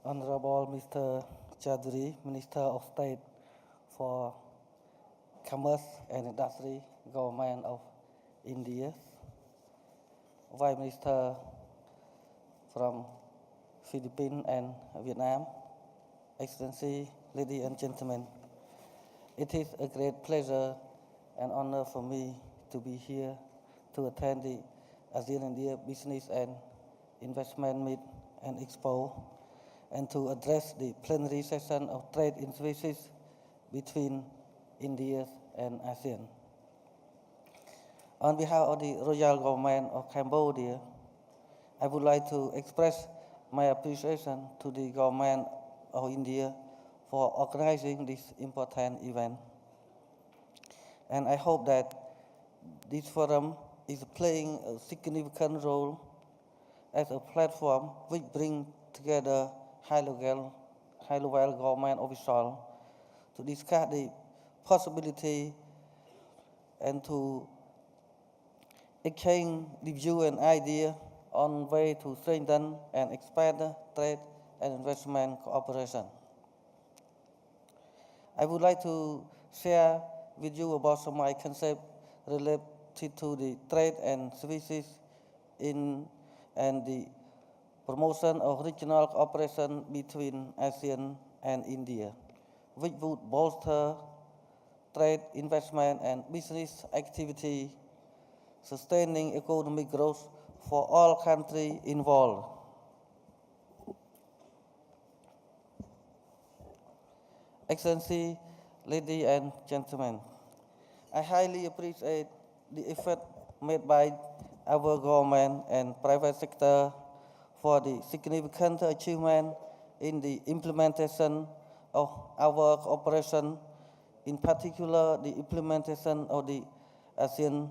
Honorable Mr. Chaudhary, Minister of State for Commerce and Industry, Government of India, Vice Minister from Philippines and Vietnam, Excellency, ladies and gentlemen, it is a great pleasure and honor for me to be here to attend the ASEAN India Business and Investment Meet and Expo and to address the plenary session of trade in services between India and ASEAN. On behalf of the Royal Government of Cambodia, I would like to express my appreciation to the Government of India for organizing this important event. And I hope that this forum is playing a significant role as a platform which brings together high-level government officials to discuss the possibility and to exchange the view and idea on way to strengthen and expand trade and investment cooperation. I would like to share with you about some of my concepts related to the trade and services and the promotion of regional cooperation between ASEAN and India, which would bolster trade, investment, and business activity, sustaining economic growth for all countries involved. Excellency, ladies and gentlemen, I highly appreciate the effort made by our government and private sector for the significant achievement in the implementation of our cooperation, in particular the implementation of the ASEAN-India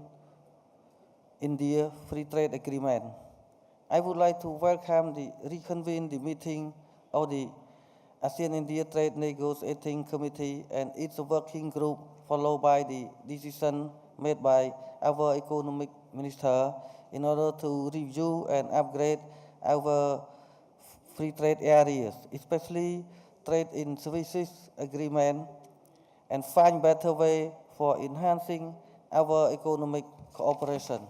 Free Trade Agreement. I would like to welcome the reconvene the meeting of the ASEAN-India Trade Negotiating Committee and its working group, followed by the decision made by our economic minister in order to review and upgrade our free trade areas, especially trade in services agreement, and find better way for enhancing our economic cooperation.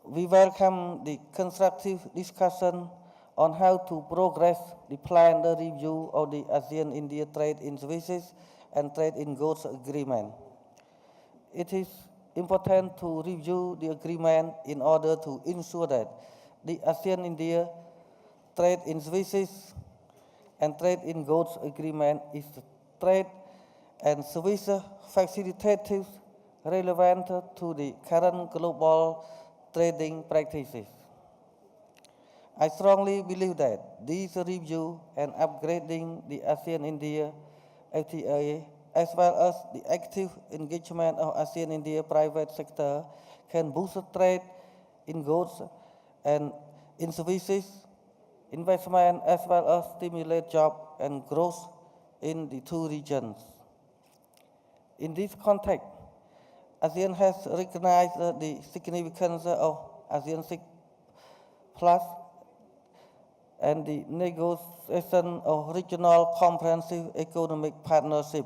We welcome the constructive discussion on how to progress the planned review of the ASEAN-India Trade in Services and Trade in Goods Agreement. It is important to review the agreement in order to ensure that the ASEAN-India Trade in Services and Trade in Goods Agreement is the trade and service facilitative relevant to the current global trading practices. I strongly believe that this review and upgrading the ASEAN-India FTA, as well as the active engagement of ASEAN-India private sector, can boost trade in goods and in services, investment, as well as stimulate job and growth in the two regions. In this context, ASEAN has recognized the significance of ASEAN 6 Plus and the negotiation of regional comprehensive economic partnership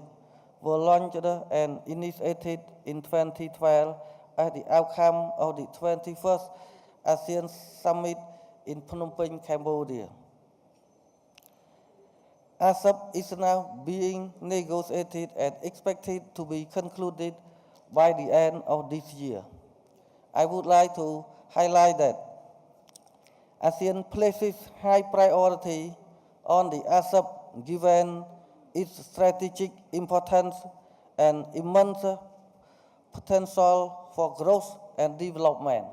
were launched and initiated in 2012 as the outcome of the 21st ASEAN Summit in Phnom Penh, Cambodia. ASEP is now being negotiated and expected to be concluded by the end of this year. I would like to highlight that ASEAN places high priority on the ASEP given its strategic importance and immense potential for growth and development.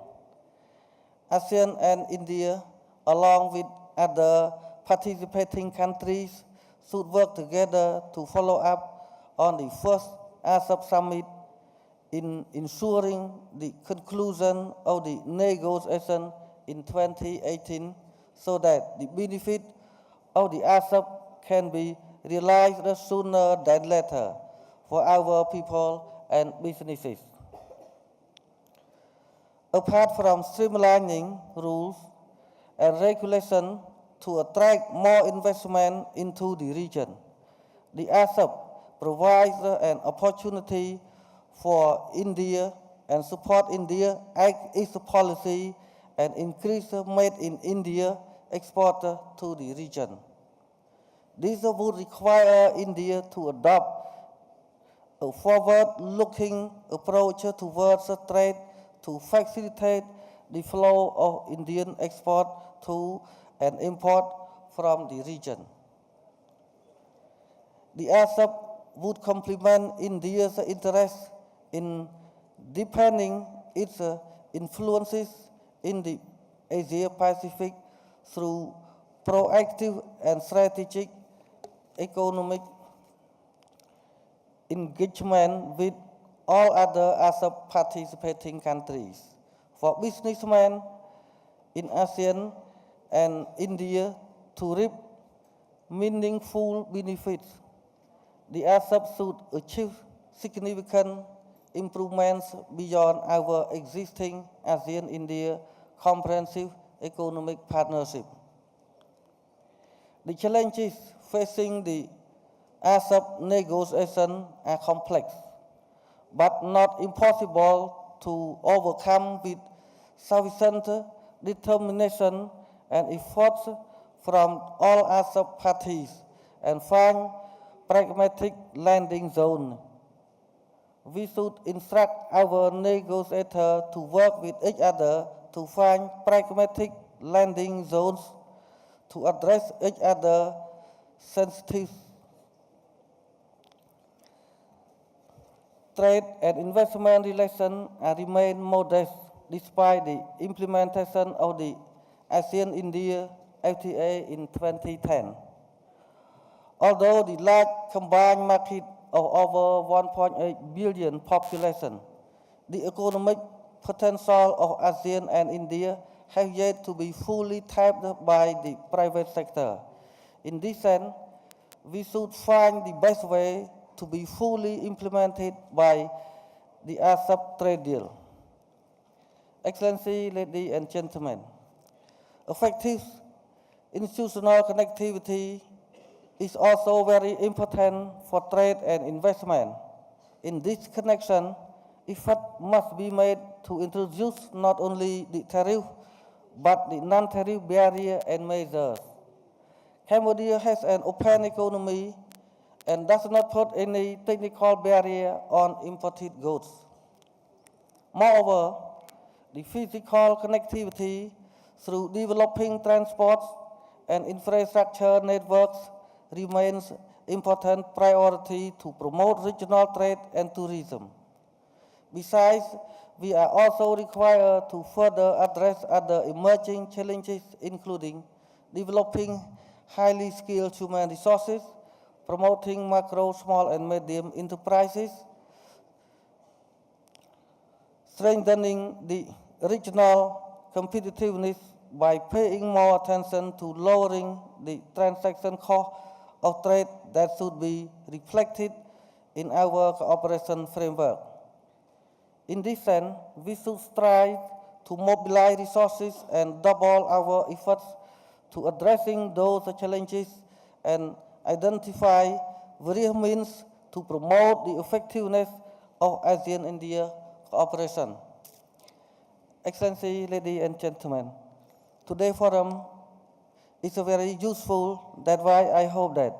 ASEAN and India, along with other participating countries, should work together to follow up on the first ASEP summit in ensuring the conclusion of the negotiation in 2018 so that the benefit of the ASEP can be realized sooner than later for our people and businesses. Apart from streamlining rules and regulation to attract more investment into the region. The ASEP provides an opportunity for India and support India act its policy and increase made in India export to the region. This would require India to adopt a forward-looking approach towards trade to facilitate the flow of Indian export to and import from the region. The ASEP would complement India's interest in deepening its influences in the Asia-Pacific through proactive and strategic economic engagement with all other ASEP participating countries. For businessmen in ASEAN and India to reap meaningful benefits, the ASEP should achieve significant improvements beyond our existing ASEAN-India comprehensive economic partnership. The challenges facing the ASEP negotiation are complex, but not impossible to overcome with sufficient determination and efforts from all ASEP parties and find pragmatic landing zone. We should instruct our negotiators to work with each other to find pragmatic landing zones to address each other's sensitive trade and investment relations remain modest despite the implementation of the ASEAN-India FTA in 2010. Although the large combined market of over 1.8 billion population, the economic potential of ASEAN and India have yet to be fully tapped by the private sector. In this sense, we should find the best way to be fully implemented by the ASEP trade deal. Excellency, ladies and gentlemen, effective institutional connectivity is also very important for trade and investment. In this connection, effort must be made to introduce not only the tariff, but the non-tariff barrier and measures. Cambodia has an open economy and does not put any technical barrier on imported goods. Moreover, the physical connectivity through developing transport and infrastructure networks remains important priority to promote regional trade and tourism. Besides, we are also required to further address other emerging challenges, including developing highly skilled human resources, promoting macro, small, and medium enterprises, strengthening the regional competitiveness by paying more attention to lowering the transaction cost of trade that should be reflected in our cooperation framework. In this sense, we should strive to mobilize resources and double our efforts to addressing those challenges and identify various means to promote the effectiveness of ASEAN-India cooperation. Excellency, ladies and gentlemen, today's forum is very useful. That's why I hope that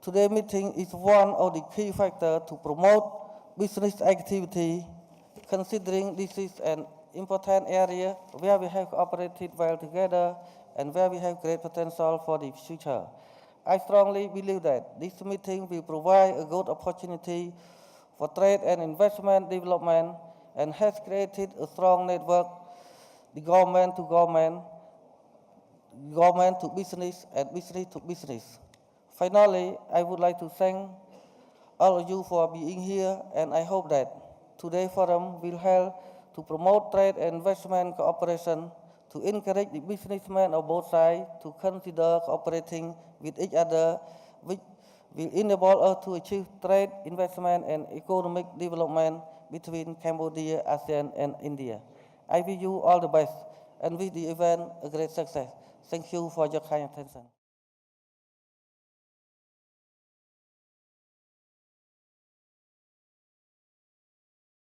today's meeting is one of the key factors to promote business activity, considering this is an important area where we have cooperated well together and where we have great potential for the future. I strongly believe that this meeting will provide a good opportunity for trade and investment development and has created a strong network, the government to government, government to business, and business to business. Finally, I would like to thank all of you for being here, and I hope that today's forum will help to promote trade and investment cooperation, to encourage the businessmen of both sides to consider cooperating with each other, which will enable us to achieve trade, investment, and economic development between Cambodia, ASEAN, and India. I wish you all the best, and wish the event a great success. Thank you for your kind attention.